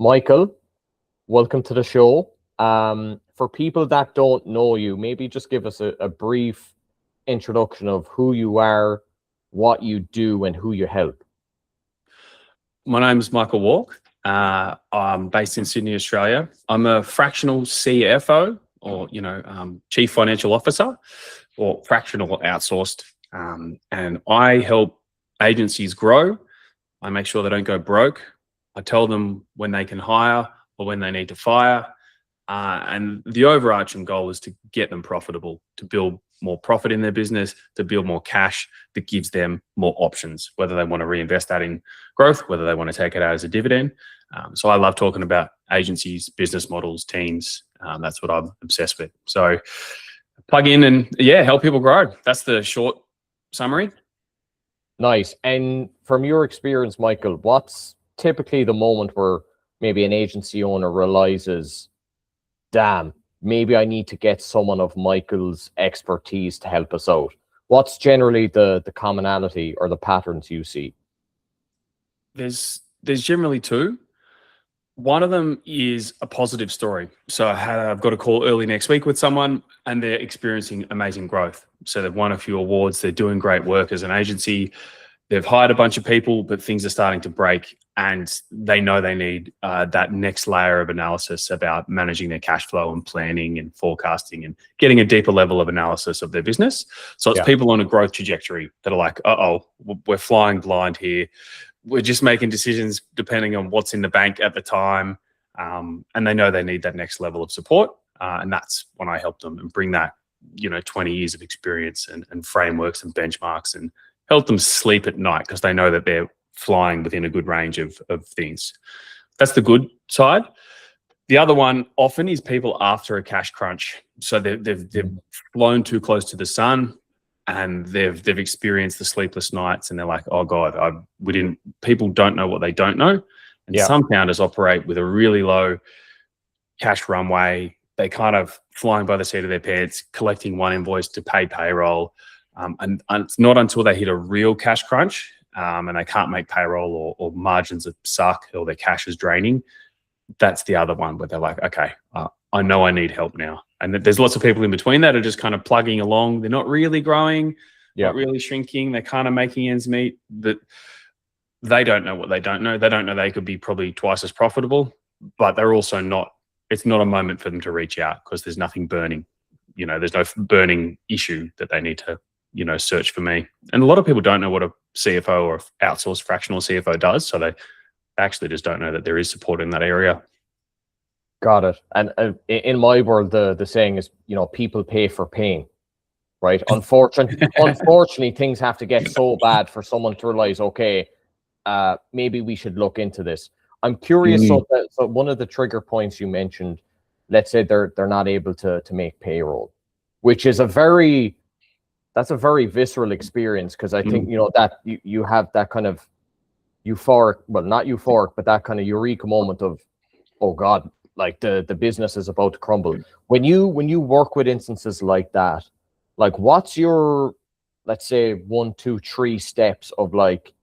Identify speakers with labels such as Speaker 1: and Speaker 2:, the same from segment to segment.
Speaker 1: Michael, welcome to the show. For people that don't know you, maybe just give us a brief introduction of who you are, what you do, and who you help.
Speaker 2: My name is Michael Walk. I'm based in Sydney, Australia. I'm a fractional CFO, or Chief Financial Officer, or fractional outsourced, and I help agencies grow. I make sure they don't go broke. I tell them when they can hire or when they need to fire. And the overarching goal is to get them profitable, to build more profit in their business, to build more cash that gives them more options, whether they want to reinvest that in growth, whether they want to take it out as a dividend. So I love talking about agencies, business models, teams. That's what I'm obsessed with. So plug in and help people grow. That's the short summary.
Speaker 1: Nice. And from your experience, Michael, what's typically the moment where maybe an agency owner realizes, damn, maybe I need to get someone of Michael's expertise to help us out? What's generally the commonality or the patterns you see?
Speaker 2: There's generally two. One of them is a positive story. So I've got a call early next week with someone and they're experiencing amazing growth. So they've won a few awards. They're doing great work as an agency. They've hired a bunch of people, but things are starting to break and they know they need that next layer of analysis about managing their cash flow and planning and forecasting and getting a deeper level of analysis of their business. So it's people on a growth trajectory that are like, we're flying blind here. We're just making decisions depending on what's in the bank at the time. And they know they need that next level of support. And that's when I help them and bring that, 20 years of experience and frameworks and benchmarks and help them sleep at night because they know that they're flying within a good range of things. That's the good side. The other one often is people after a cash crunch. So they've flown too close to the sun and they've experienced the sleepless nights and they're like, oh God, people don't know what they don't know. And some founders operate with a really low cash runway. They kind of flying by the seat of their pants, collecting one invoice to pay payroll. And it's not until they hit a real cash crunch and they can't make payroll or margins that suck or their cash is draining. That's the other one where they're like, okay, I know I need help now. And there's lots of people in between that are just kind of plugging along. They're not really growing, not really shrinking. They're kind of making ends meet, but they don't know what they don't know. They don't know they could be probably twice as profitable, but they're also not, it's not a moment for them to reach out because there's nothing burning. There's no burning issue that they need to search for me. And a lot of people don't know what a CFO or outsourced fractional CFO does. So they actually just don't know that there is support in that area.
Speaker 1: Got it. And in my world, the saying is, people pay for pain, right? Unfortunately, things have to get so bad for someone to realize, okay, maybe we should look into this. I'm curious. So one of the trigger points you mentioned, let's say they're not able to make payroll, which is a very visceral experience because I think that you have that kind of euphoric, well, not euphoric, but that kind of eureka moment of, oh God, like the business is about to crumble. When you work with instances like that, like what's your, let's say 1, 2, 3 steps of like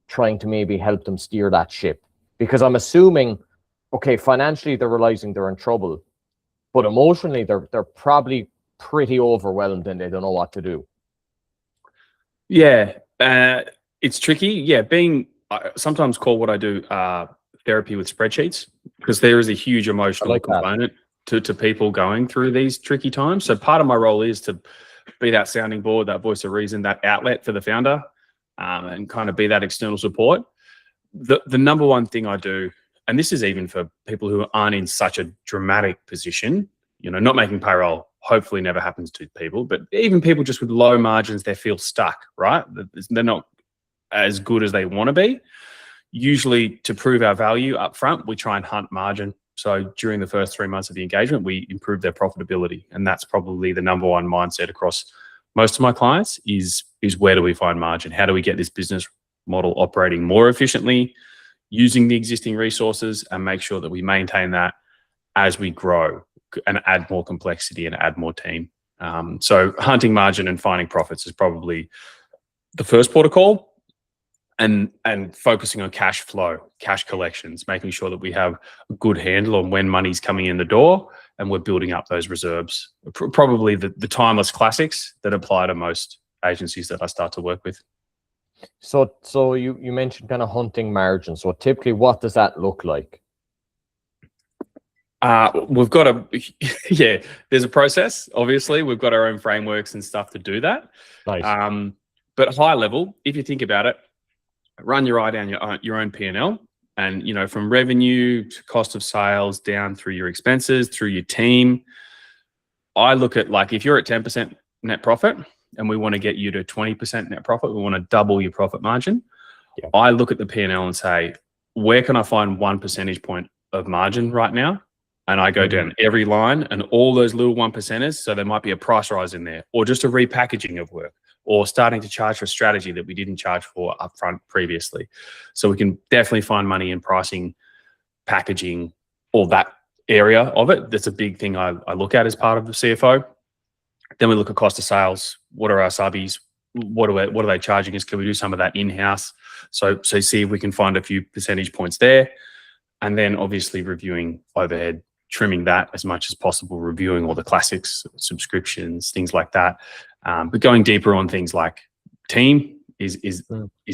Speaker 1: trying to maybe help them steer that ship? Because I'm assuming, okay, financially they're realizing they're in trouble, but emotionally they're probably pretty overwhelmed and they don't know what to do.
Speaker 2: Yeah, it's tricky. I sometimes call what I do therapy with spreadsheets because there is a huge emotional component to people going through these tricky times. So part of my role is to be that sounding board, that voice of reason, that outlet for the founder, and kind of be that external support. The number one thing I do, and this is even for people who aren't in such a dramatic position, not making payroll hopefully never happens to people, but even people just with low margins, they feel stuck, right? They're not as good as they want to be. Usually to prove our value up front, we try and hunt margin. So during the first 3 months of the engagement, we improve their profitability. And that's probably the number one mindset across most of my clients is where do we find margin? How do we get this business model operating more efficiently, using the existing resources and make sure that we maintain that as we grow and add more complexity and add more team. So hunting margin and finding profits is probably the first port of call. and focusing on cash flow, cash collections, making sure that we have a good handle on when money's coming in the door and we're building up those reserves. Probably the timeless classics that apply to most agencies that I start to work with.
Speaker 1: So you mentioned kind of hunting margins. So typically, what does that look like?
Speaker 2: We've got there's a process. Obviously, we've got our own frameworks and stuff to do that.
Speaker 1: Nice.
Speaker 2: But high level, if you think about it, run your eye down your own P&L, and from revenue to cost of sales down through your expenses, through your team. I look at, like, if you're at 10% net profit and we want to get you to 20% net profit, we want to double your profit margin.
Speaker 1: Yeah.
Speaker 2: I look at the P&L and say, where can I find 1 percentage point of margin right now? And I go down every line and all those little 1%ers. So there might be a price rise in there, or just a repackaging of work, or starting to charge for strategy that we didn't charge for upfront previously. So we can definitely find money in pricing, packaging, all that area of it. That's a big thing I look at as part of the CFO. Then we look at cost of sales. What are our subbies? What are they charging us? Can we do some of that in-house? So see if we can find a few percentage points there. And then obviously reviewing overhead, trimming that as much as possible, reviewing all the classics, subscriptions, things like that. But going deeper on things like team is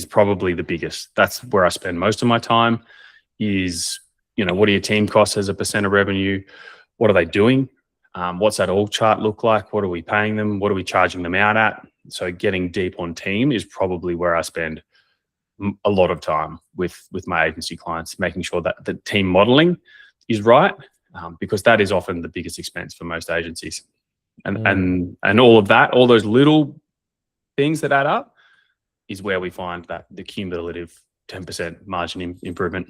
Speaker 2: probably the biggest. That's where I spend most of my time. Is, what are your team costs as a % of revenue? What are they doing? What's that org chart look like? What are we paying them? What are we charging them out at? So getting deep on team is probably where I spend a lot of time with my agency clients, making sure that the team modeling is right, because that is often the biggest expense for most agencies. And all of that, all those little things that add up, is where we find that the cumulative 10% margin improvement.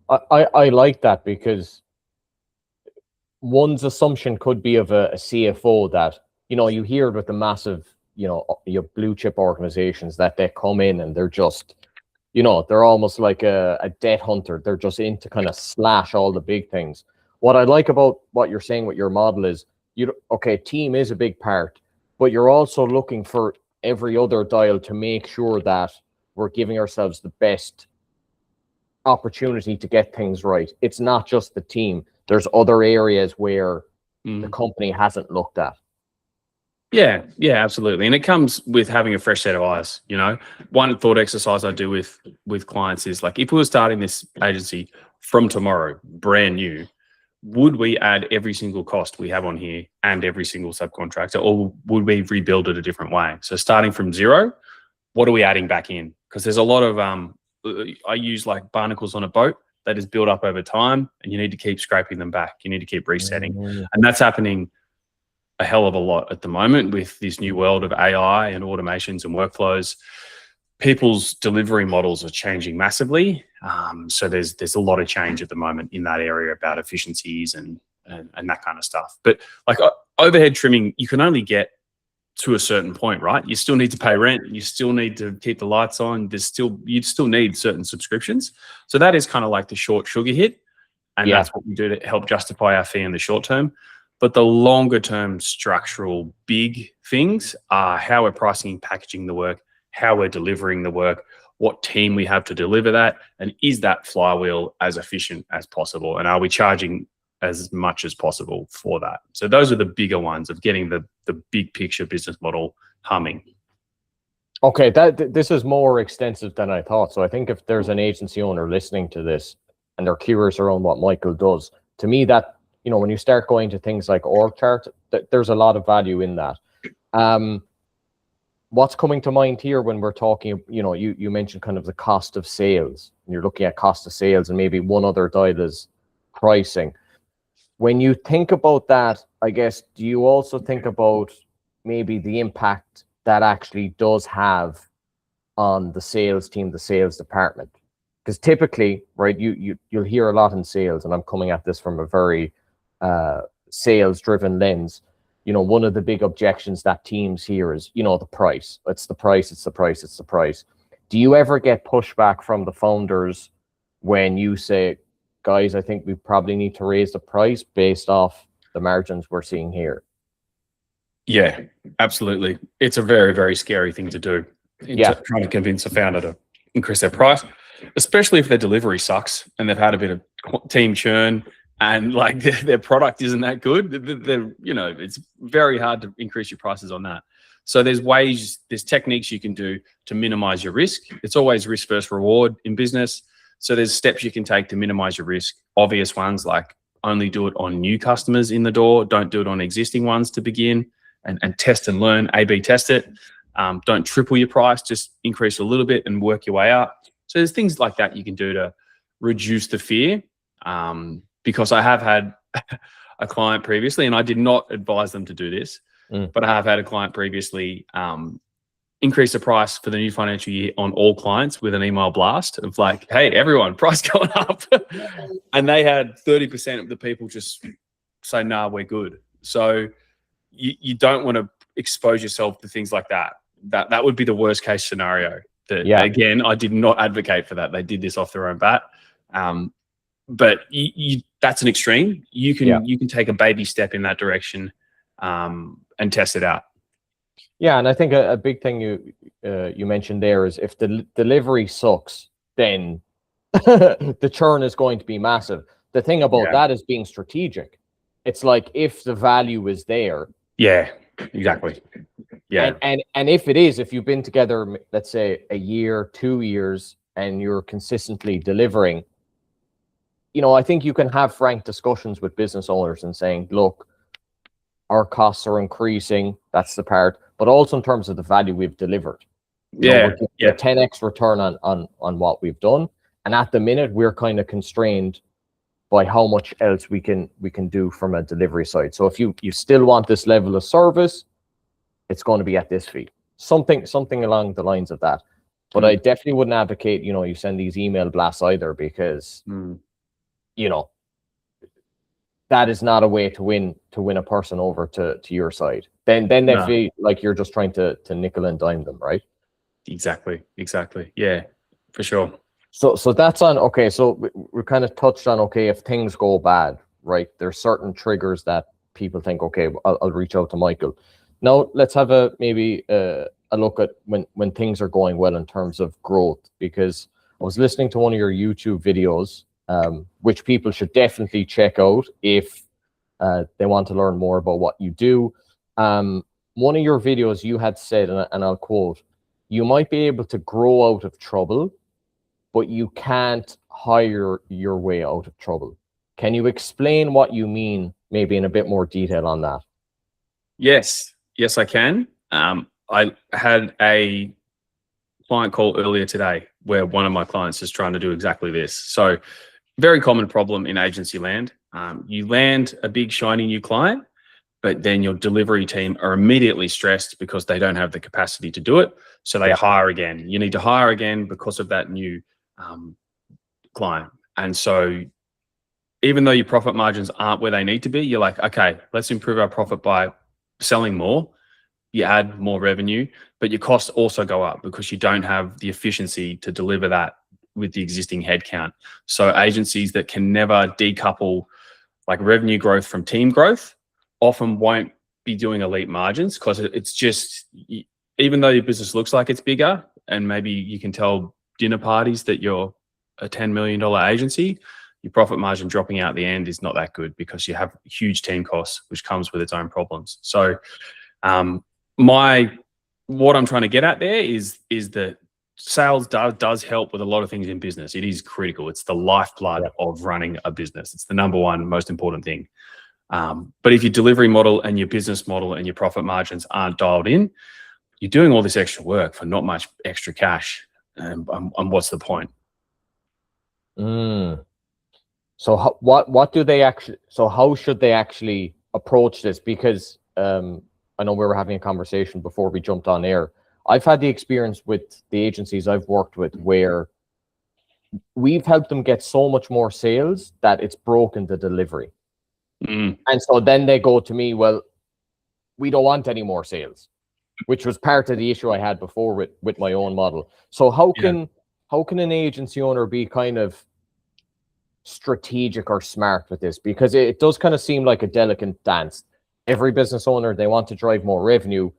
Speaker 1: I like that, because one's assumption could be of a CFO that, you hear with the massive, your blue chip organizations, that they come in and they're just, they're almost like a debt hunter. They're just into kind of slash all the big things. What I like about what you're saying with your model is, team is a big part, but you're also looking for every other dial to make sure that we're giving ourselves the best opportunity to get things right. It's not just the team. There's other areas where the company hasn't looked at.
Speaker 2: Yeah, absolutely. And it comes with having a fresh set of eyes. One thought exercise I do with clients is, like, if we were starting this agency from tomorrow, brand new, would we add every single cost we have on here and every single subcontractor, or would we rebuild it a different way? So starting from zero, what are we adding back in? Because there's a lot of, I use like barnacles on a boat that is built up over time, and you need to keep scraping them back. You need to keep resetting. And that's happening a hell of a lot at the moment with this new world of AI and automations and workflows. People's delivery models are changing massively. So there's a lot of change at the moment in that area about efficiencies and that kind of stuff. But like overhead trimming, you can only get to a certain point, right? You still need to pay rent. You still need to keep the lights on. You still need certain subscriptions. So that is kind of like the short sugar hit. And that's what we do to help justify our fee in the short term. But the longer term structural big things are how we're pricing and packaging the work, how we're delivering the work, what team we have to deliver that, and is that flywheel as efficient as possible? And are we charging as much as possible for that? So those are the bigger ones of getting the big picture business model humming.
Speaker 1: Okay, this is more extensive than I thought. So I think if there's an agency owner listening to this and they're curious around what Michael does, to me that, when you start going to things like org chart, there's a lot of value in that. What's coming to mind here when we're talking, you mentioned kind of the cost of sales, and you're looking at cost of sales, and maybe one other dial is pricing. When you think about that, I guess, do you also think about maybe the impact that actually does have on the sales team, the sales department? Because typically, right, you'll hear a lot in sales, and I'm coming at this from a very sales-driven lens. One of the big objections that teams hear is, the price. It's the price, it's the price, it's the price. Do you ever get pushback from the founders when you say, guys, I think we probably need to raise the price based off the margins we're seeing here?
Speaker 2: Yeah, absolutely. It's a very, very scary thing to do. trying to convince a founder to increase their price, especially if their delivery sucks and they've had a bit of team churn and like their product isn't that good. It's very hard to increase your prices on that. So there's techniques you can do to minimize your risk. It's always risk versus reward in business. So there's steps you can take to minimize your risk. Obvious ones like only do it on new customers in the door. Don't do it on existing ones to begin, and test and learn, A/B test it. Don't triple your price, just increase a little bit and work your way up. So there's things like that you can do to reduce the fear. Because I have had a client previously, and I did not advise them to do this, but I have had a client previously increase the price for the new financial year on all clients with an email blast of like, hey, everyone, price going up. And they had 30% of the people just say, nah, we're good. So you don't want to expose yourself to things like that. That would be the worst case scenario. Again, I did not advocate for that. They did this off their own bat. But that's an extreme. You can take a baby step in that direction and test it out.
Speaker 1: Yeah, and I think a big thing you mentioned there is if the delivery sucks, then the churn is going to be massive. The thing about that is being strategic. It's like if the value is there.
Speaker 2: Yeah, exactly. Yeah.
Speaker 1: And if it is, if you've been together, let's say a year, 2 years, and you're consistently delivering, I think you can have frank discussions with business owners and saying, look, our costs are increasing. That's the part. But also in terms of the value we've delivered. We're a 10x return on what we've done. And at the minute, we're kind of constrained by how much else we can do from a delivery side. So if you still want this level of service, it's going to be at this fee. Something along the lines of that. But I definitely wouldn't advocate, you send these email blasts either, because that is not a way to win a person over to your side. Then they feel like you're just trying to nickel and dime them, right?
Speaker 2: Exactly. Yeah, for sure.
Speaker 1: So that's on. Okay, so we kind of touched on, okay, if things go bad, right? There's certain triggers that people think, okay, I'll reach out to Michael. Now let's have maybe a look at when things are going well in terms of growth, because I was listening to one of your YouTube videos, which people should definitely check out if they want to learn more about what you do. One of your videos you had said, and I'll quote, you might be able to grow out of trouble, but you can't hire your way out of trouble. Can you explain what you mean, maybe in a bit more detail on that?
Speaker 2: Yes, I can. I had a client call earlier today where one of my clients is trying to do exactly this. So very common problem in agency land. You land a big shiny new client, but then your delivery team are immediately stressed because they don't have the capacity to do it. So they hire again. You need to hire again because of that new client. And so even though your profit margins aren't where they need to be, you're like, okay, let's improve our profit by selling more. You add more revenue, but your costs also go up because you don't have the efficiency to deliver that with the existing headcount. So agencies that can never decouple like revenue growth from team growth often won't be doing elite margins, because it's just, even though your business looks like it's bigger and maybe you can tell dinner parties that you're a $10 million agency, your profit margin dropping out at the end is not that good because you have huge team costs, which comes with its own problems. So what I'm trying to get at there is that sales does help with a lot of things in business. It is critical. It's the lifeblood of running a business. It's the number one most important thing. But if your delivery model and your business model and your profit margins aren't dialed in, you're doing all this extra work for not much extra cash. And what's the point?
Speaker 1: So what do they actually? So how should they actually approach this? Because I know we were having a conversation before we jumped on air. I've had the experience with the agencies I've worked with where we've helped them get so much more sales that it's broken the delivery. And so then they go to me, well, we don't want any more sales, which was part of the issue I had before with my own model. So how can an agency owner be kind of strategic or smart with this? Because it does kind of seem like a delicate dance. Every business owner, they want to drive more revenue,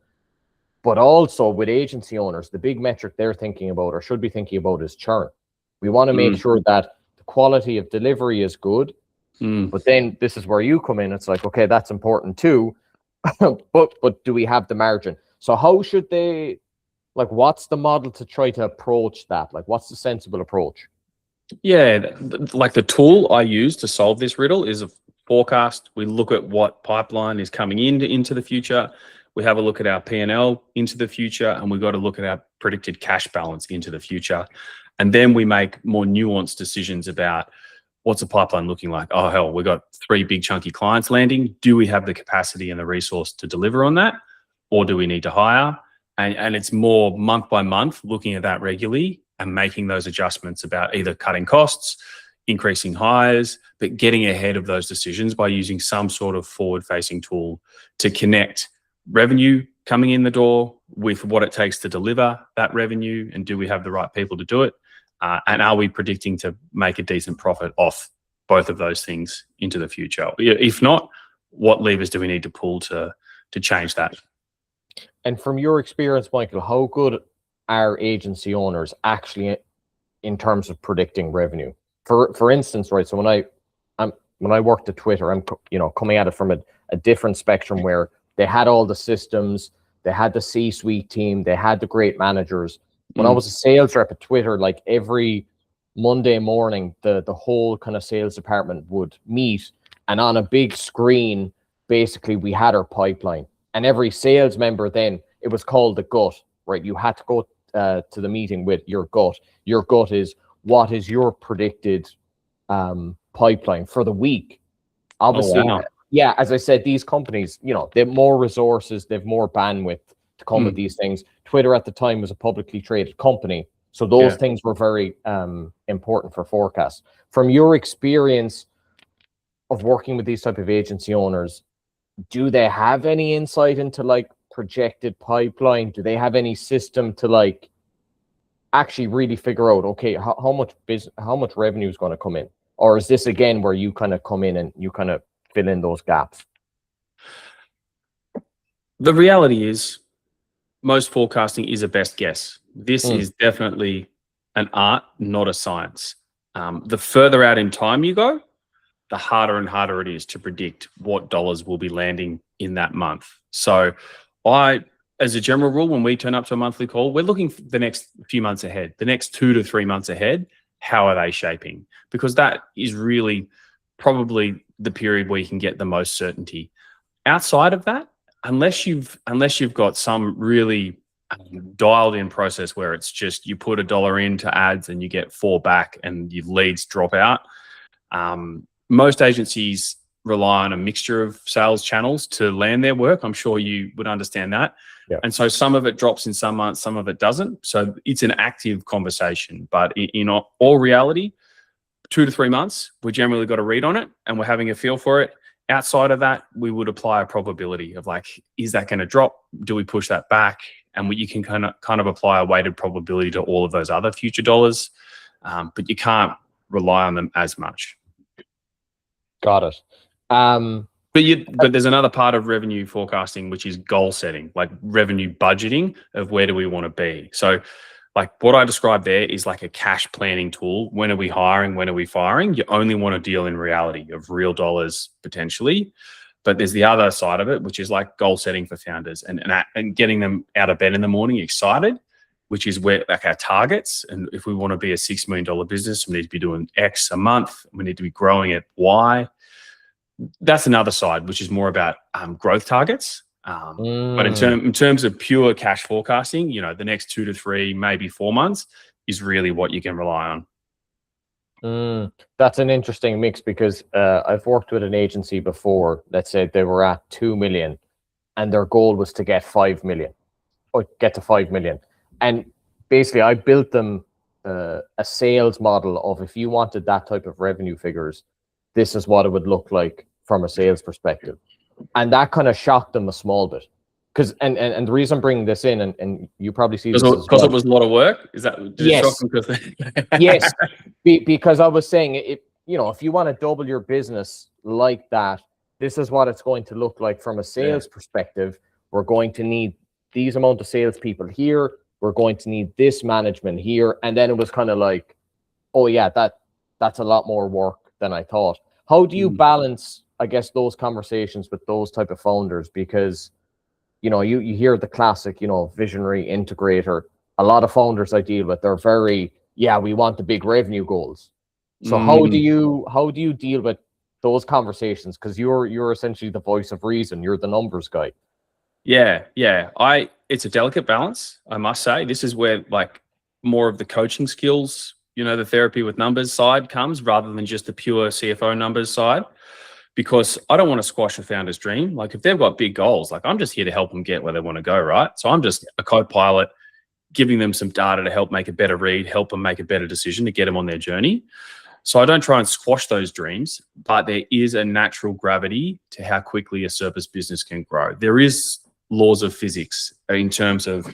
Speaker 1: But also with agency owners, the big metric they're thinking about or should be thinking about is churn. We want to make sure that the quality of delivery is good. But then this is where you come in. It's like, okay, that's important too. but do we have the margin? So how should they, like, what's the model to try to approach that? Like, what's the sensible approach?
Speaker 2: Yeah, like the tool I use to solve this riddle is a forecast. We look at what pipeline is coming into the future. We have a look at our P&L into the future, and we've got to look at our predicted cash balance into the future. And then we make more nuanced decisions about what's the pipeline looking like. Oh, hell, we've got 3 big chunky clients landing. Do we have the capacity and the resource to deliver on that? Or do we need to hire? And it's more month by month, looking at that regularly and making those adjustments about either cutting costs, increasing hires, but getting ahead of those decisions by using some sort of forward-facing tool to connect revenue coming in the door with what it takes to deliver that revenue, and do we have the right people to do it? And are we predicting to make a decent profit off both of those things into the future? If not, what levers do we need to pull to change that?
Speaker 1: And from your experience, Michael, how good are agency owners actually in terms of predicting revenue? For instance, right, so when I worked at Twitter, I'm coming at it from a different spectrum where they had all the systems, they had the C-suite team, they had the great managers. When I was a sales rep at Twitter, like every Monday morning, the whole kind of sales department would meet, and on a big screen, basically we had our pipeline. And every sales member then, it was called the gut, right? You had to go to the meeting with your gut. Your gut is, what is your predicted pipeline for the week? Obviously,
Speaker 2: oh, wow.
Speaker 1: Yeah, as I said, these companies, they have more resources, they have more bandwidth to come with these things. Twitter at the time was a publicly traded company, so those things were very important for forecasts. From your experience of working with these type of agency owners, do they have any insight into like projected pipeline? Do they have any system to like actually really figure out, okay, how much revenue is going to come in? Or is this again where you kind of come in and you kind of fill in those gaps?
Speaker 2: The reality is most forecasting is a best guess. This is definitely an art, not a science. The further out in time you go, the harder and harder it is to predict what dollars will be landing in that month. So as a general rule, when we turn up to a monthly call, we're looking for the next few months ahead, the next 2 to 3 months ahead. How are they shaping? Because that is really probably the period where you can get the most certainty. Outside of that, unless you've got some really dialed in process where it's just you put $1 into ads and you get 4 back and your leads drop out, most agencies rely on a mixture of sales channels to land their work. I'm sure you would understand that.
Speaker 1: Yeah.
Speaker 2: And so some of it drops in some months, some of it doesn't. So it's an active conversation. But in all reality, 2 to 3 months, we generally got a read on it and we're having a feel for it. Outside of that, we would apply a probability of like, is that going to drop? Do we push that back? And you can kind of apply a weighted probability to all of those other future dollars, but you can't rely on them as much.
Speaker 1: Got it.
Speaker 2: But there's another part of revenue forecasting, which is goal setting, like revenue budgeting of where do we want to be. So like what I described there is like a cash planning tool. When are we hiring? When are we firing? You only want to deal in reality of real dollars potentially. But there's the other side of it, which is like goal setting for founders and getting them out of bed in the morning excited, which is where like our targets. And if we want to be a $6 million business, we need to be doing X a month. We need to be growing at Y. That's another side, which is more about growth targets. But in terms of pure cash forecasting, the next 2 to 3, maybe 4 months is really what you can rely on.
Speaker 1: That's an interesting mix because I've worked with an agency before that said they were at 2 million and their goal was to get 5 million or get to 5 million. And basically I built them a sales model of if you wanted that type of revenue figures, this is what it would look like from a sales perspective. And that kind of shocked them a small bit. Because and the reason I'm bringing this in, and you probably see this
Speaker 2: because it was a lot of work. Is that
Speaker 1: yes? Yes, because I was saying if you want to double your business like that, this is what it's going to look like from a sales perspective. We're going to need these amount of salespeople here. We're going to need this management here. And then it was kind of like, oh yeah, that's a lot more work than I thought. How do you balance, I guess, those conversations with those type of founders? Because, you know, you hear the classic, you know, visionary integrator. A lot of founders I deal with, they're very, yeah, we want the big revenue goals. So how do you deal with those conversations? Because you're essentially the voice of reason. You're the numbers guy.
Speaker 2: Yeah. It's a delicate balance, I must say. This is where like more of the coaching skills, you know, the therapy with numbers side comes rather than just the pure CFO numbers side. Because I don't want to squash a founder's dream. Like if they've got big goals, like I'm just here to help them get where they want to go, right? So I'm just a co-pilot, giving them some data to help make a better read, help them make a better decision to get them on their journey. So I don't try and squash those dreams, but there is a natural gravity to how quickly a service business can grow. There is laws of physics in terms of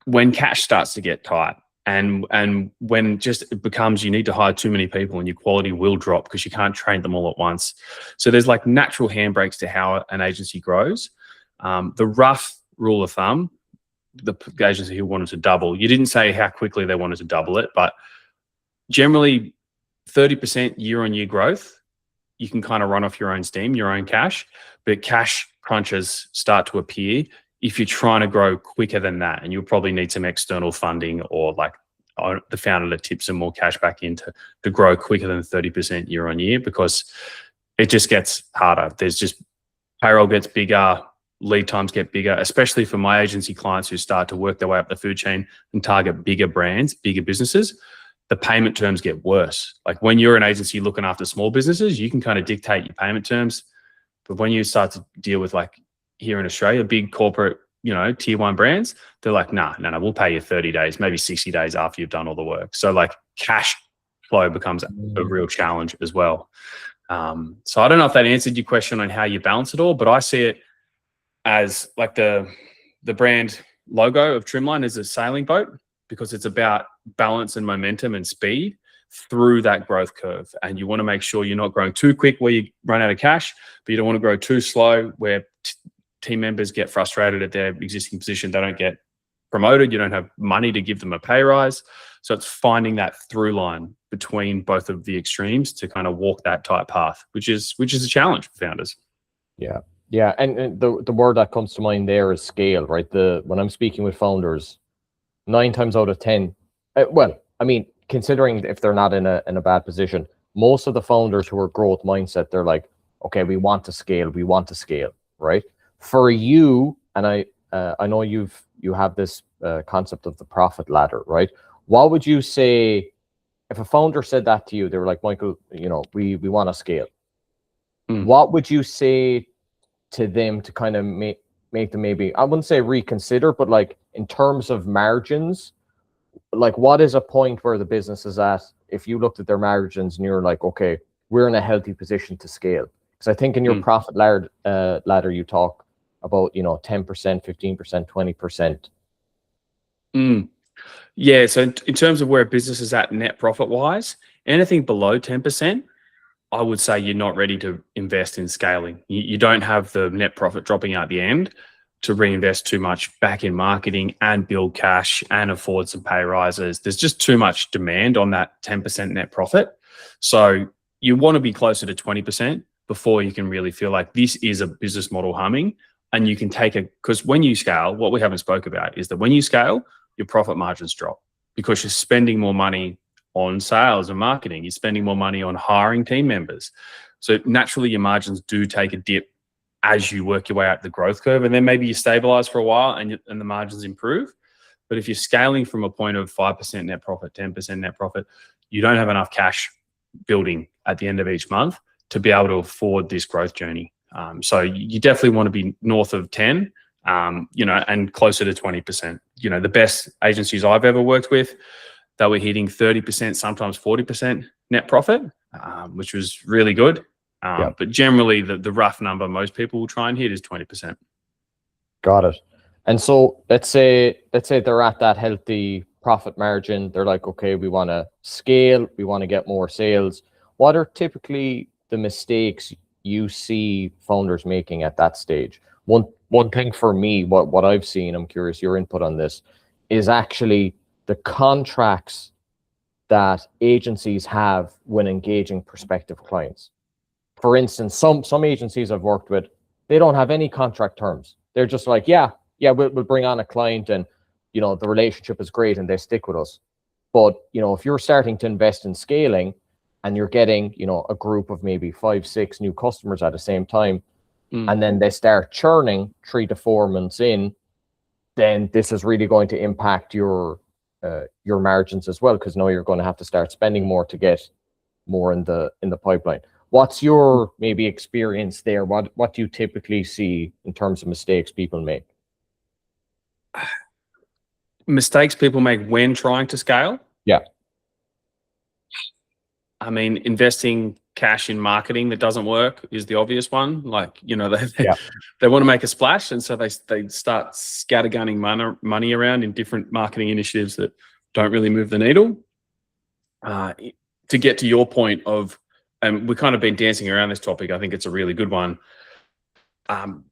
Speaker 2: when cash starts to get tight. And when just it becomes you need to hire too many people and your quality will drop because you can't train them all at once. So there's like natural handbrakes to how an agency grows. The rough rule of thumb, the agency who wanted to double, you didn't say how quickly they wanted to double it, but generally 30% year-on-year growth, you can kind of run off your own steam, your own cash, but cash crunches start to appear if you're trying to grow quicker than that, and you'll probably need some external funding or like the founder to tip some more cash back in to grow quicker than 30% year on year, because it just gets harder. There's just payroll gets bigger, lead times get bigger, especially for my agency clients who start to work their way up the food chain and target bigger brands, bigger businesses. The payment terms get worse. Like when you're an agency looking after small businesses, you can kind of dictate your payment terms. But when you start to deal with like here in Australia, big corporate, you know, tier one brands, they're like, no, we'll pay you 30 days, maybe 60 days after you've done all the work. So like cash flow becomes a real challenge as well. So I don't know if that answered your question on how you balance it all, but I see it as like the brand logo of Trimline is a sailing boat, because it's about balance and momentum and speed through that growth curve. And you want to make sure you're not growing too quick where you run out of cash, but you don't want to grow too slow where team members get frustrated at their existing position. They don't get promoted. You don't have money to give them a pay rise. So it's finding that through line between both of the extremes to kind of walk that tight path, which is a challenge for founders.
Speaker 1: Yeah. Yeah. And the word that comes to mind there is scale, right? When I'm speaking with founders, 9 times out of 10, well, I mean, considering if they're not in a bad position, most of the founders who are growth mindset, they're like, okay, we want to scale, right? For you, and I know you have this concept of the profit ladder, right? What would you say if a founder said that to you? They were like, Michael, you know, we want to scale. What would you say to them to kind of make them maybe, I wouldn't say reconsider, but like in terms of margins, like what is a point where the business is at if you looked at their margins and you're like, okay, we're in a healthy position to scale? Because I think in your profit ladder you talk about, you know, 10%, 15%, 20%.
Speaker 2: Yeah, so in terms of where a business is at net profit wise, anything below 10%, I would say you're not ready to invest in scaling. You don't have the net profit dropping out the end to reinvest too much back in marketing and build cash and afford some pay rises. There's just too much demand on that 10% net profit. So you want to be closer to 20% before you can really feel like this is a business model humming. And you can take because when you scale, what we haven't spoke about is that when you scale, your profit margins drop because you're spending more money on sales and marketing. You're spending more money on hiring team members. So naturally your margins do take a dip as you work your way out the growth curve. And then maybe you stabilize for a while and the margins improve. But if you're scaling from a point of 5% net profit, 10% net profit, you don't have enough cash building at the end of each month to be able to afford this growth journey. So you definitely want to be north of 10, you know, and closer to 20%. You know, the best agencies I've ever worked with, they were hitting 30%, sometimes 40% net profit, which was really good. But generally, the rough number most people will try and hit is 20%.
Speaker 1: Got it. And so let's say they're at that healthy profit margin. They're like, okay, we want to scale, we want to get more sales. What are typically the mistakes you see founders making at that stage? one thing for me, what I've seen, I'm curious your input on this, is actually the contracts that agencies have when engaging prospective clients. For instance, some agencies I've worked with, they don't have any contract terms. They're just like, yeah, we'll bring on a client, and the relationship is great and they stick with us. But if you're starting to invest in scaling and you're getting a group of maybe 5-6 new customers at the same time, and then they start churning 3 to 4 months in, then this is really going to impact your margins as well, because now you're going to have to start spending more to get more in the pipeline. What's your maybe experience there? What do you typically see in terms of mistakes people make?
Speaker 2: Mistakes people make when trying to scale?
Speaker 1: Yeah.
Speaker 2: I mean, investing cash in marketing that doesn't work is the obvious one. Like, they want to make a splash, and so they start scattergunning money around in different marketing initiatives that don't really move the needle. To get to your point of, and we've kind of been dancing around this topic, I think it's a really good one.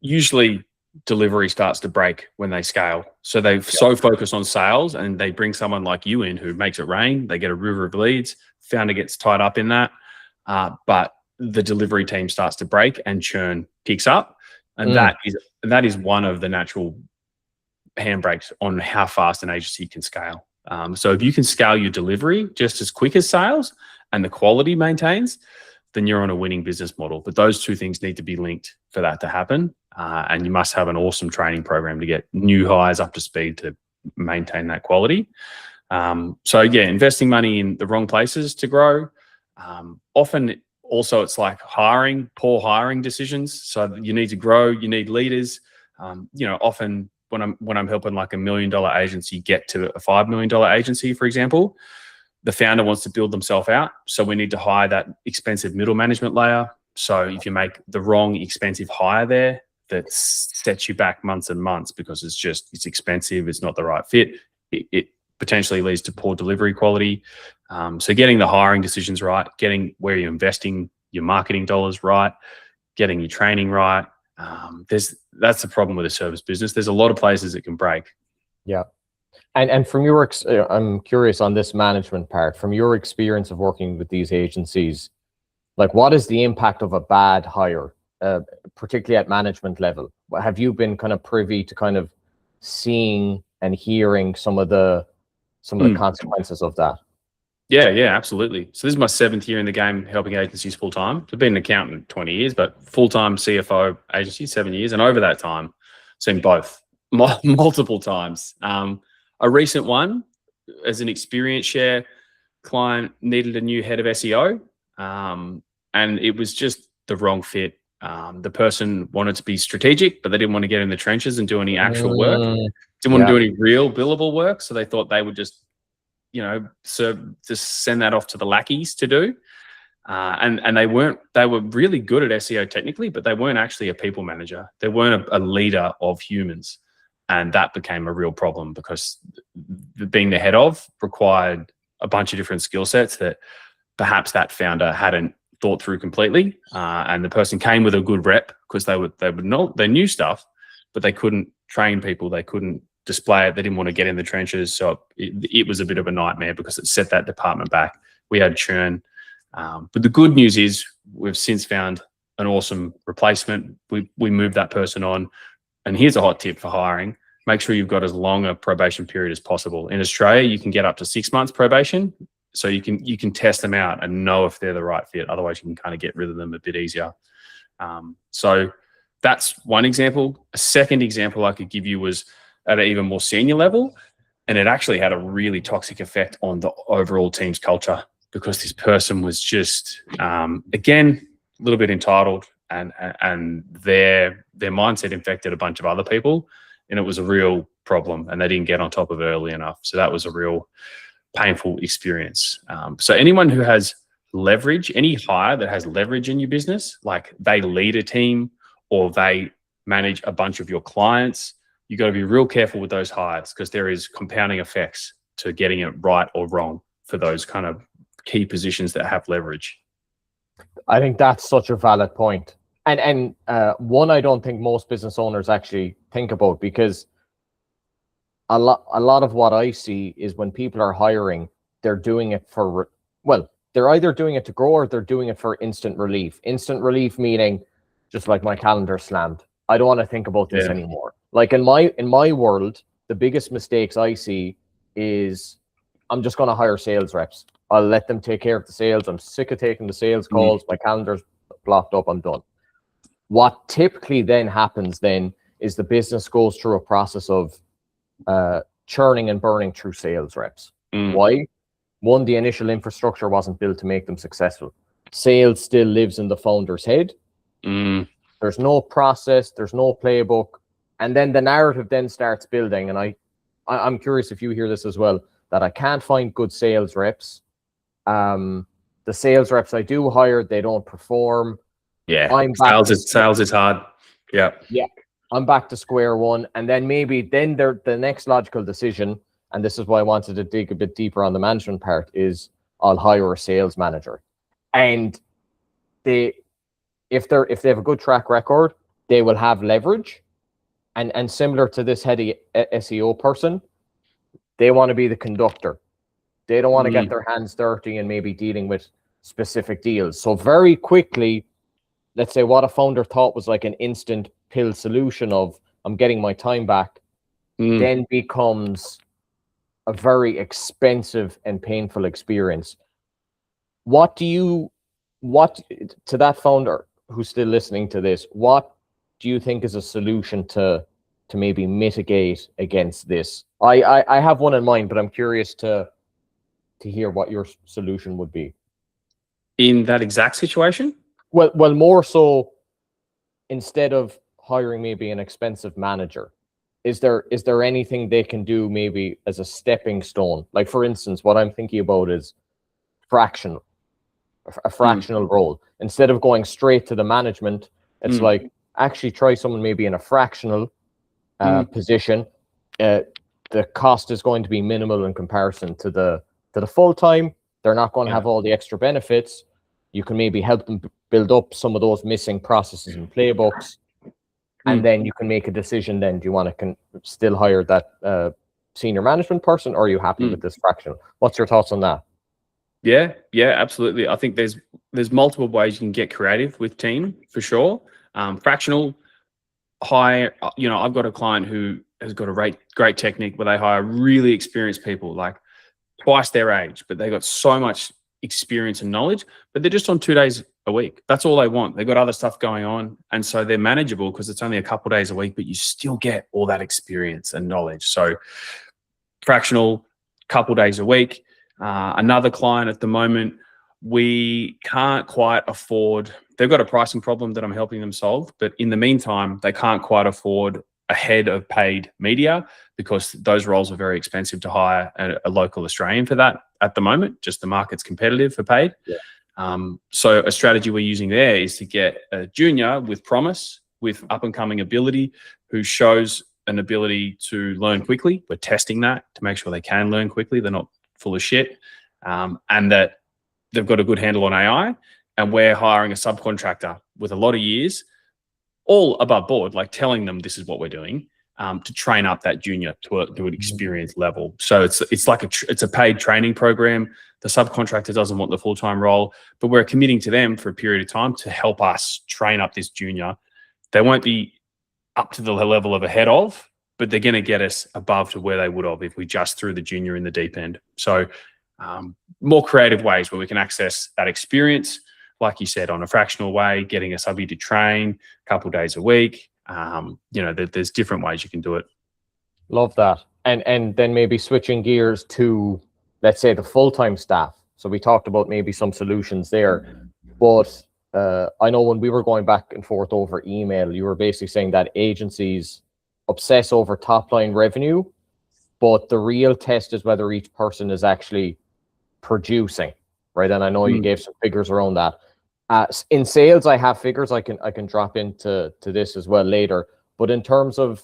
Speaker 2: Usually delivery starts to break when they scale. So they've so focused on sales, and they bring someone like you in who makes it rain. They get a river of leads. Founder gets tied up in that. But the delivery team starts to break and churn picks up. And that is one of the natural handbrakes on how fast an agency can scale. So if you can scale your delivery just as quick as sales and the quality maintains, then you're on a winning business model. But those two things need to be linked for that to happen. And you must have an awesome training program to get new hires up to speed to maintain that quality. So yeah, investing money in the wrong places to grow. Often also it's like poor hiring decisions. So you need to grow, you need leaders. Often when I'm helping like $1 million agency get to a $5 million agency, for example, the founder wants to build themselves out. So we need to hire that expensive middle management layer. So if you make the wrong expensive hire there, that sets you back months and months because it's expensive, it's not the right fit. It potentially leads to poor delivery quality. So getting the hiring decisions right, getting where you're investing your marketing dollars right, getting your training right. That's the problem with a service business. There's a lot of places it can break.
Speaker 1: Yeah. And from your, I'm curious on this management part, from your experience of working with these agencies, like what is the impact of a bad hire, particularly at management level? Have you been kind of privy to kind of seeing and hearing some of the consequences of that?
Speaker 2: Yeah, absolutely. So this is my 7th year in the game helping agencies full time. I've been an accountant 20 years, but full time CFO agency 7 years, and over that time, seen both multiple times. A recent one, as an experience share client, needed a new head of SEO, and it was just the wrong fit. The person wanted to be strategic, but they didn't want to get in the trenches and do any actual work. Didn't want to do any real billable work, so they thought they would just send that off to the lackeys to do. And they were really good at SEO technically, but they weren't actually a people manager. They weren't a leader of humans. And that became a real problem because being the head of required a bunch of different skill sets that perhaps that founder hadn't thought through completely. And the person came with a good rep because they knew stuff, but they couldn't train people. They couldn't display it. They didn't want to get in the trenches. So it was a bit of a nightmare because it set that department back. We had churn. But the good news is we've since found an awesome replacement. We moved that person on. And here's a hot tip for hiring. Make sure you've got as long a probation period as possible. In Australia, you can get up to 6 months probation. So you can test them out and know if they're the right fit. Otherwise, you can kind of get rid of them a bit easier. So that's one example. A second example I could give you was at an even more senior level, and it actually had a really toxic effect on the overall team's culture because this person was just, again, a little bit entitled, and their mindset infected a bunch of other people, and it was a real problem, and they didn't get on top of it early enough. So that was a real painful experience. So anyone who has leverage, any hire that has leverage in your business, like they lead a team or they manage a bunch of your clients, you got to be real careful with those hires because there is compounding effects to getting it right or wrong for those kind of key positions that have leverage.
Speaker 1: I think that's such a valid point. And one I don't think most business owners actually think about, because a lot of what I see is when people are hiring, they're doing it for, well, they're either doing it to grow or they're doing it for instant relief. Instant relief meaning just like my calendar slammed, I don't want to think about this anymore. Like in my world, the biggest mistakes I see is I'm just going to hire sales reps. I'll let them take care of the sales. I'm sick of taking the sales calls. My calendar's blocked up. I'm done. What typically then happens then is the business goes through a process of churning and burning through sales reps. Why? One, the initial infrastructure wasn't built to make them successful. Sales still lives in the founder's head. There's no process, there's no playbook, and then the narrative then starts building. And I'm curious if you hear this as well, that I can't find good sales reps. The sales reps I do hire, they don't perform.
Speaker 2: Sales is hard. Yeah.
Speaker 1: I'm back to square one. And then maybe then the next logical decision, and this is why I wanted to dig a bit deeper on the management part, is I'll hire a sales manager. And if they have a good track record, they will have leverage. And similar to this heady SEO person, they want to be the conductor. They don't want to get their hands dirty and maybe dealing with specific deals. So very quickly, let's say what a founder thought was like an instant pill solution of I'm getting my time back, then becomes a very expensive and painful experience. What to that founder who's still listening to this, what do you think is a solution to maybe mitigate against this? I have one in mind, but I'm curious to hear what your solution would be.
Speaker 2: In that exact situation?
Speaker 1: Well, more so, instead of hiring maybe an expensive manager, is there anything they can do maybe as a stepping stone? Like, for instance, what I'm thinking about is fractional, a fractional role. Instead of going straight to the management, it's like actually try someone maybe in a fractional position. The cost is going to be minimal in comparison to the full time. They're not going to have all the extra benefits. You can maybe help them build up some of those missing processes and playbooks. And then you can make a decision then, do you want to still hire that senior management person, or are you happy with this fractional? What's your thoughts on that?
Speaker 2: Yeah, absolutely. I think there's multiple ways you can get creative with team, for sure. Fractional hire, I've got a client who has got a great technique where they hire really experienced people, like twice their age, but they got so much experience and knowledge, but they're just on 2 days a week. That's all they want. They've got other stuff going on. And so they're manageable because it's only a couple of days a week, but you still get all that experience and knowledge. So fractional, couple days a week. Another client at the moment, we can't quite afford, they've got a pricing problem that I'm helping them solve, but in the meantime, they can't quite afford a head of paid media because those roles are very expensive to hire a local Australian for that at the moment. Just the market's competitive for paid. So a strategy we're using there is to get a junior with promise, with up-and-coming ability, who shows an ability to learn quickly. We're testing that to make sure they can learn quickly. They're not full of shit, and that they've got a good handle on AI. And we're hiring a subcontractor with a lot of years, all above board, like telling them this is what we're doing, to train up that junior to an experience level. So it's like it's a paid training program. The subcontractor doesn't want the full-time role, but we're committing to them for a period of time to help us train up this junior. They won't be up to the level of a head of, but they're going to get us above to where they would have if we just threw the junior in the deep end. So more creative ways where we can access that experience, like you said, on a fractional way, getting a subby to train a couple of days a week. There's different ways you can do it.
Speaker 1: Love that. And then maybe switching gears to, let's say, the full-time staff. So we talked about maybe some solutions there, but I know when we were going back and forth over email, you were basically saying that agencies obsess over top-line revenue, but the real test is whether each person is actually producing, right? And I know you gave some figures around that. In sales, I have figures I can drop into this as well later. But in terms of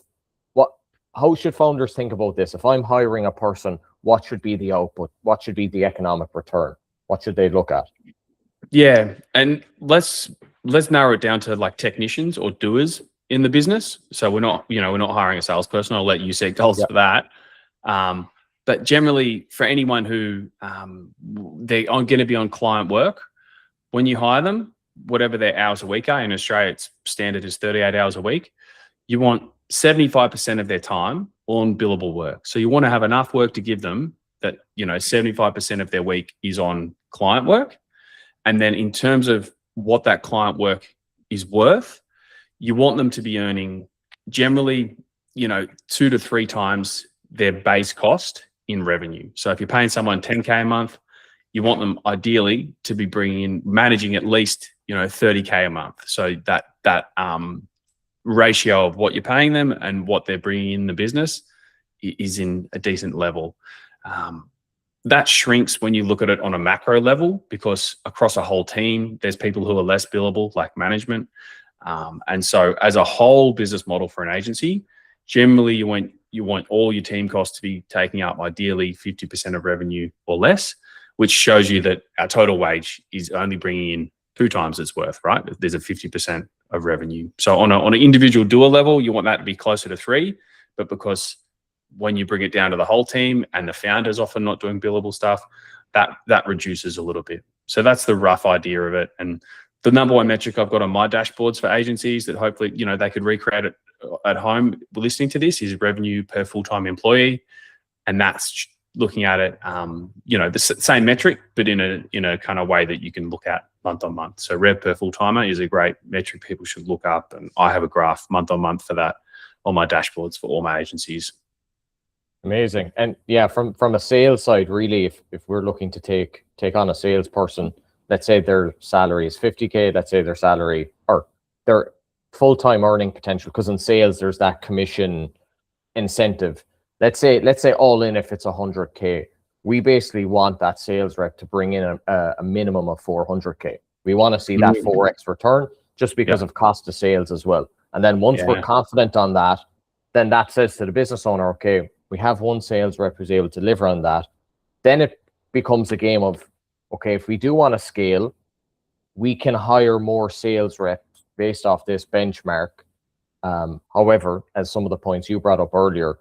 Speaker 1: how should founders think about this? If I'm hiring a person, what should be the output? What should be the economic return? What should they look at?
Speaker 2: Yeah, and let's let's narrow it down to like technicians or doers in the business. So we're not hiring a salesperson. I'll let you set goals for that. But generally, for anyone who they are going to be on client work, when you hire them, whatever their hours a week are, in Australia, it's standard is 38 hours a week. You want 75% of their time on billable work. So you want to have enough work to give them that, 75% of their week is on client work. And then in terms of what that client work is worth, you want them to be earning generally, 2 to 3 times their base cost in revenue. So if you're paying someone 10K a month, you want them ideally to be managing at least, 30K a month. So that ratio of what you're paying them and what they're bringing in the business is in a decent level. That shrinks when you look at it on a macro level, because across a whole team, there's people who are less billable, like management. And so as a whole business model for an agency, generally you want all your team costs to be taking up ideally 50% of revenue or less, which shows you that our total wage is only bringing in 2 times its worth, right? There's a 50% of revenue. So on an individual doer level, you want that to be closer to 3, but because when you bring it down to the whole team and the founder's often not doing billable stuff, that reduces a little bit. So that's the rough idea of it. And the number one metric I've got on my dashboards for agencies that hopefully, they could recreate it at home listening to this is revenue per full-time employee. And that's looking at it, the same metric, but in a kind of way that you can look at month on month. So rev per full-timer is a great metric people should look up. And I have a graph month on month for that on my dashboards for all my agencies.
Speaker 1: Amazing. And yeah, from a sales side, really, if we're looking to take on a salesperson, let's say their salary is 50K, let's say their salary or their full-time earning potential, because in sales there's that commission incentive. Let's say all in, if it's 100K, we basically want that sales rep to bring in a minimum of 400K. We want to see that 4x return, just because of cost of sales as well. And then once we're confident on that, then that says to the business owner, okay, we have one sales rep who's able to deliver on that. Then it becomes a game of, okay, if we do want to scale, we can hire more sales reps based off this benchmark. However, as some of the points you brought up earlier,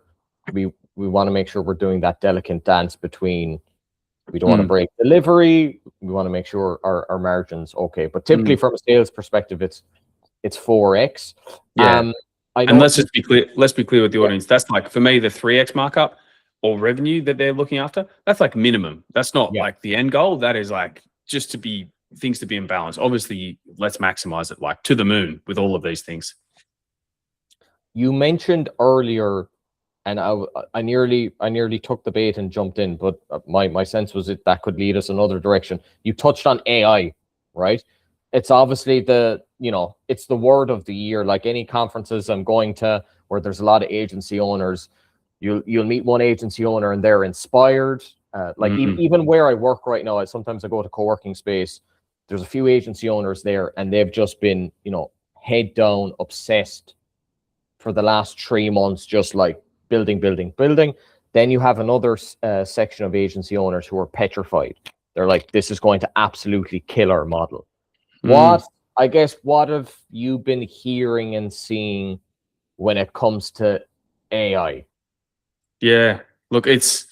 Speaker 1: we want to make sure we're doing that delicate dance between, we don't want to break delivery, we want to make sure our margin's okay. But typically from a sales perspective, it's 4x.
Speaker 2: And let's be clear with the audience. That's like, for me, the 3x markup or revenue that they're looking after, that's like minimum. That's not like the end goal. That is like just to be things to be in balance. Obviously, let's maximize it like to the moon with all of these things.
Speaker 1: You mentioned earlier, and I nearly took the bait and jumped in, but my sense was that could lead us another direction. You touched on AI, right? It's obviously it's the word of the year. Like any conferences I'm going to where there's a lot of agency owners, you'll meet one agency owner and they're inspired. Even where I work right now, sometimes I go to co-working space. There's a few agency owners there, and they've just been, head down, obsessed for the last 3 months, just like building. Then you have another section of agency owners who are petrified. They're like, this is going to absolutely kill our model. What have you been hearing and seeing when it comes to AI?
Speaker 2: Yeah, look, it's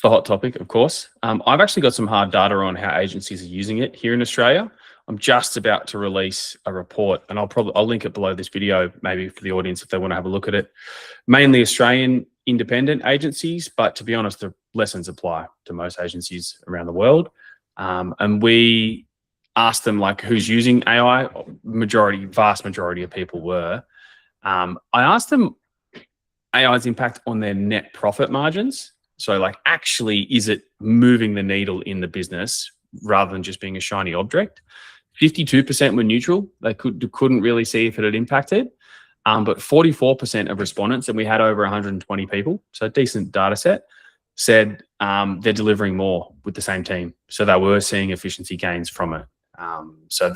Speaker 2: the hot topic, of course. I've actually got some hard data on how agencies are using it here in Australia. I'm just about to release a report, and I'll link it below this video, maybe for the audience if they want to have a look at it. Mainly Australian independent agencies, but to be honest, the lessons apply to most agencies around the world. And we asked them like who's using AI. Vast majority of people were. I asked them AI's impact on their net profit margins. So like, actually, is it moving the needle in the business rather than just being a shiny object? 52% were neutral. They couldn't really see if it had impacted. But 44% of respondents, and we had over 120 people, so a decent data set, said they're delivering more with the same team. So they were seeing efficiency gains from it. So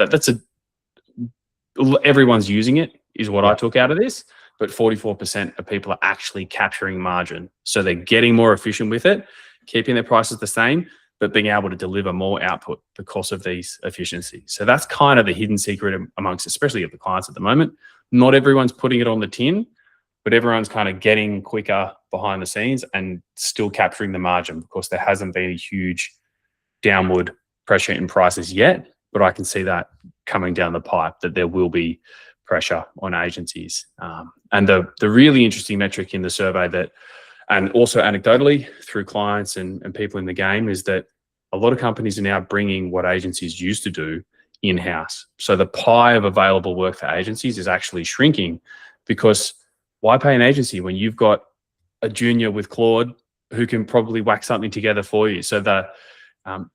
Speaker 2: everyone's using it is what I took out of this, but 44% of people are actually capturing margin. So they're getting more efficient with it, keeping their prices the same. but being able to deliver more output because of these efficiencies. So that's kind of the hidden secret amongst, especially of the clients at the moment. Not everyone's putting it on the tin, but everyone's kind of getting quicker behind the scenes and still capturing the margin, because there hasn't been a huge downward pressure in prices yet, but I can see that coming down the pipe, that there will be pressure on agencies. And the really interesting metric in the survey that, and also anecdotally through clients and people in the game, is that a lot of companies are now bringing what agencies used to do in-house. So the pie of available work for agencies is actually shrinking, because why pay an agency when you've got a junior with Claude who can probably whack something together for you? So the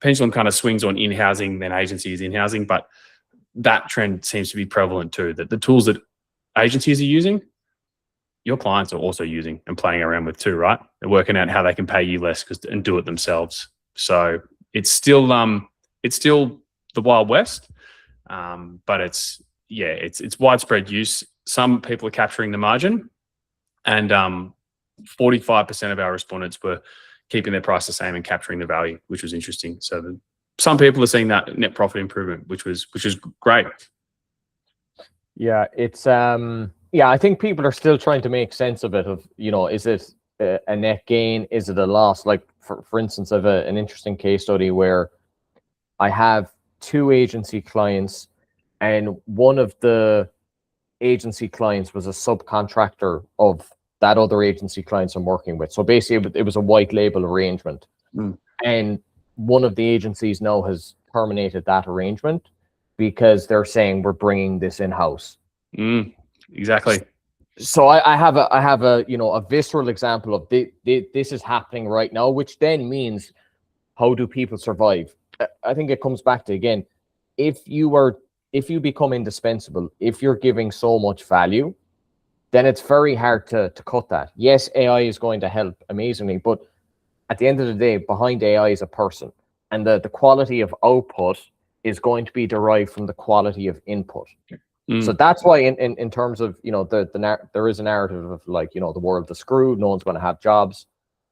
Speaker 2: pendulum kind of swings on in-housing, then agencies in-housing, but that trend seems to be prevalent too, that the tools that agencies are using, your clients are also using and playing around with too, right? They're working out how they can pay you less and do it themselves. So it's still the Wild West, but it's widespread use. Some people are capturing the margin, and 45% of our respondents were keeping their price the same and capturing the value, which was interesting. So some people are seeing that net profit improvement, which is great.
Speaker 1: Yeah, it's I think people are still trying to make sense of it. Of, is it a net gain? Is it a loss? Like for instance, I have an interesting case study where I have 2 agency clients, and one of the agency clients was a subcontractor of that other agency clients I'm working with. So basically, it was a white label arrangement, and one of the agencies now has terminated that arrangement because they're saying we're bringing this in house.
Speaker 2: Exactly.
Speaker 1: So I have a visceral example of this is happening right now, which then means, how do people survive? I think it comes back to, again, if you become indispensable, if you're giving so much value, then it's very hard to cut that. Yes, AI is going to help amazingly, but at the end of the day, behind AI is a person, and the quality of output is going to be derived from the quality of input. So that's why in terms of, there is a narrative of, like, the world is screwed, no one's going to have jobs.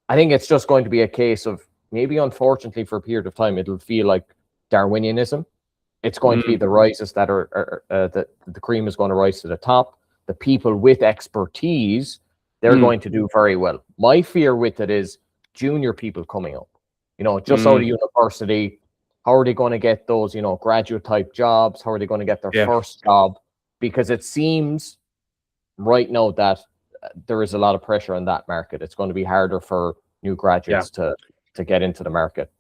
Speaker 1: I think it's just going to be a case of, maybe unfortunately for a period of time, it'll feel like Darwinianism. It's going to be the rises that are the cream is going to rise to the top. The people with expertise, they're going to do very well. My fear with it is junior people coming up, just out of university. How are they going to get those, graduate type jobs? How are they going to get their first job? Because it seems right now that there is a lot of pressure in that market. It's going to be harder for new graduates to get into the market.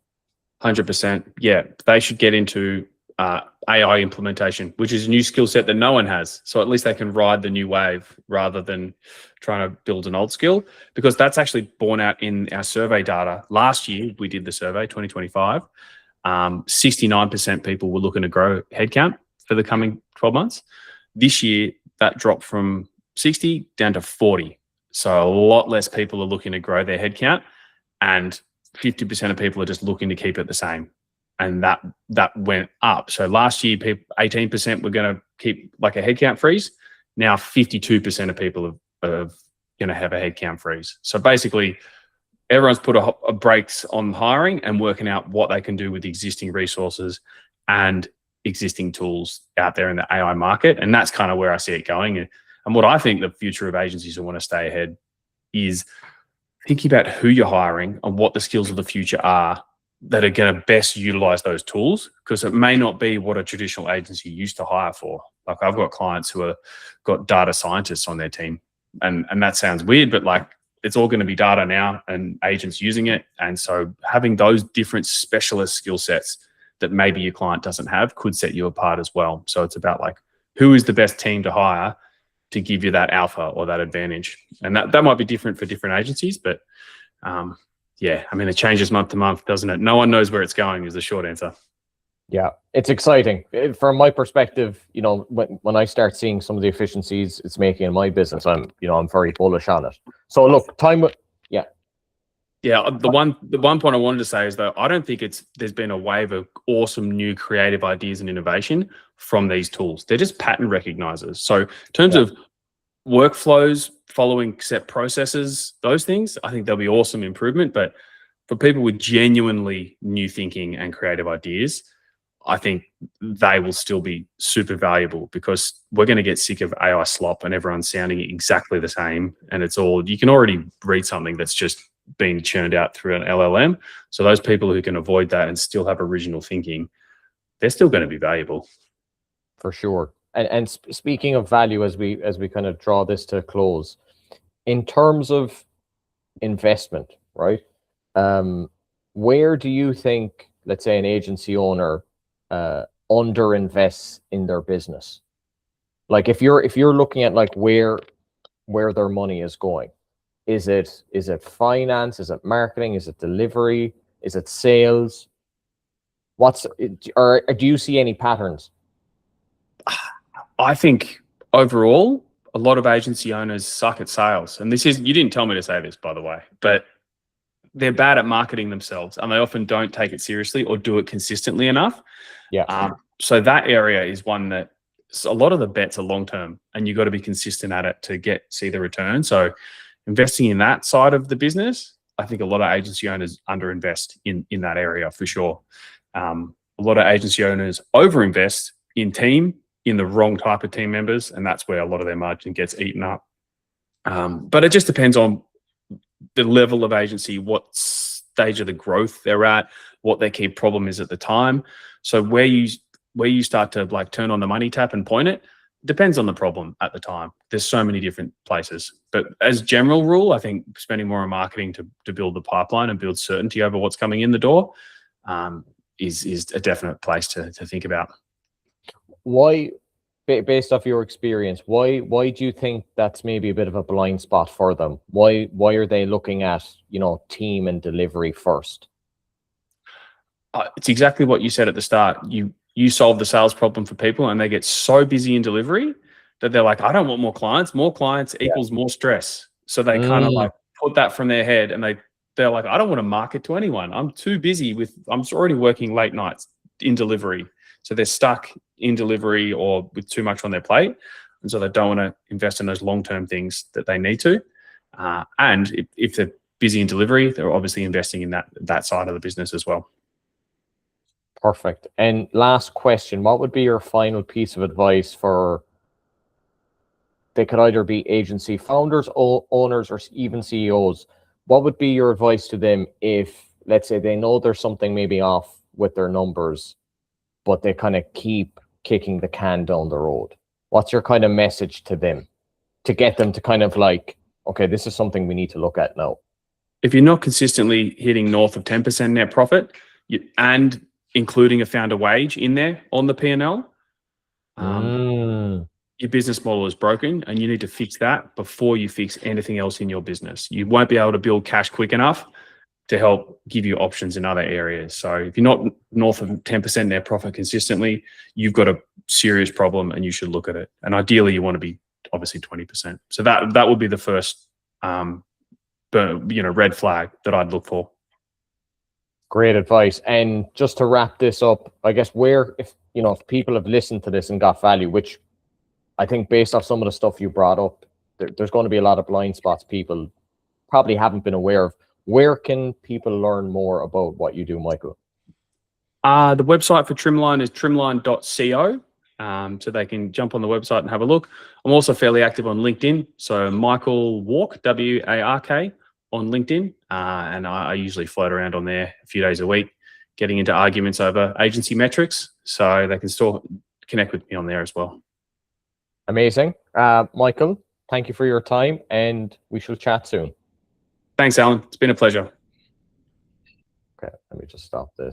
Speaker 2: 100%. Yeah, they should get into AI implementation, which is a new skill set that no one has. So at least they can ride the new wave rather than trying to build an old skill, because that's actually borne out in our survey data. Last year, we did the survey, 2025. 69% people were looking to grow headcount for the coming 12 months. This year, that dropped from 60 down to 40. So a lot less people are looking to grow their headcount, and 50% of people are just looking to keep it the same. And that went up. So last year, 18% were going to keep like a headcount freeze. Now 52% of people are going to have a headcount freeze. So basically, everyone's put a brakes on hiring and working out what they can do with existing resources and existing tools out there in the AI market. And that's kind of where I see it going. And what I think the future of agencies who want to stay ahead is thinking about who you're hiring and what the skills of the future are that are going to best utilize those tools, because it may not be what a traditional agency used to hire for. Like, I've got clients who are got data scientists on their team, and that sounds weird, but like, it's all going to be data now and agents using it. And so having those different specialist skill sets that maybe your client doesn't have could set you apart as well. So it's about, like, who is the best team to hire to give you that alpha or that advantage. And that might be different for different agencies, but yeah, I mean, it changes month to month, doesn't it? No one knows where it's going is the short answer.
Speaker 1: Yeah, it's exciting. From my perspective, when I start seeing some of the efficiencies it's making in my business, I'm very bullish on it. So look,
Speaker 2: Yeah, the one point I wanted to say is, though, I don't think there's been a wave of awesome new creative ideas and innovation from these tools. They're just pattern recognizers. So in terms of workflows, following set processes, those things, I think there'll be awesome improvement. But For people with genuinely new thinking and creative ideas, I think they will still be super valuable, because we're going to get sick of AI slop and everyone's sounding exactly the same. And it's all, you can already read something that's just been churned out through an LLM. So those people who can avoid that and still have original thinking, they're still going to be valuable.
Speaker 1: For sure. And speaking of value, as we kind of draw this to a close, in terms of investment, right? Where do you think, let's say, an agency owner underinvests in their business? Like if you're looking at like where their money is going, is it finance? Is it marketing? Is it delivery? Is it sales? Or do you see any patterns?
Speaker 2: I think overall, a lot of agency owners suck at sales. And this is, you didn't tell me to say this, by the way, but they're bad at marketing themselves, and they often don't take it seriously or do it consistently enough.
Speaker 1: Yeah.
Speaker 2: So that area is one that a lot of the bets are long-term, and you've got to be consistent at it to see the return. So investing in that side of the business, I think a lot of agency owners underinvest in that area for sure. A lot of agency owners overinvest in team, in the wrong type of team members, and that's where a lot of their margin gets eaten up. But it just depends on the level of agency, what stage of the growth they're at, what their key problem is at the time. So where you start to like turn on the money tap and point it, depends on the problem at the time. There's so many different places. But as general rule, I think spending more on marketing to build the pipeline and build certainty over what's coming in the door is a definite place to think about.
Speaker 1: Why, based off your experience, why do you think that's maybe a bit of a blind spot for them? Why are they looking at, team and delivery first?
Speaker 2: It's exactly what you said at the start. You solve the sales problem for people, and they get so busy in delivery that they're like, I don't want more clients. More clients equals more stress. So they kind of like put that from their head, and they're like, I don't want to market to anyone. I'm too busy I'm already working late nights in delivery. So they're stuck in delivery or with too much on their plate. And so they don't want to invest in those long-term things that they need to. And if they're busy in delivery, they're obviously investing in that side of the business as well.
Speaker 1: Perfect. And last question, what would be your final piece of advice for, they could either be agency founders, owners, or even CEOs. What would be your advice to them if, let's say, they know there's something maybe off with their numbers, but they kind of keep kicking the can down the road? What's your kind of message to them to get them to kind of like, okay, this is something we need to look at now?
Speaker 2: If you're not consistently hitting north of 10% net profit and including a founder wage in there on the P&L, your business model is broken, and you need to fix that before you fix anything else in your business. You won't be able to build cash quick enough to help give you options in other areas. So if you're not north of 10% net profit consistently, you've got a serious problem, and you should look at it. And ideally, you want to be obviously 20%. So that would be the first, red flag that I'd look for.
Speaker 1: Great advice. And just to wrap this up, I guess if people have listened to this and got value, which I think based off some of the stuff you brought up, there's going to be a lot of blind spots people probably haven't been aware of. Where can people learn more about what you do, Michael?
Speaker 2: The website for Trimline is trimline.co. So they can jump on the website and have a look. I'm also fairly active on LinkedIn. So Michael Wark, W-A-R-K, on LinkedIn. And I usually float around on there a few days a week, getting into arguments over agency metrics. So they can still connect with me on there as well.
Speaker 1: Amazing. Michael, thank you for your time, and we shall chat soon.
Speaker 2: Thanks, Alan. It's been a pleasure.
Speaker 1: Okay, let me just stop this.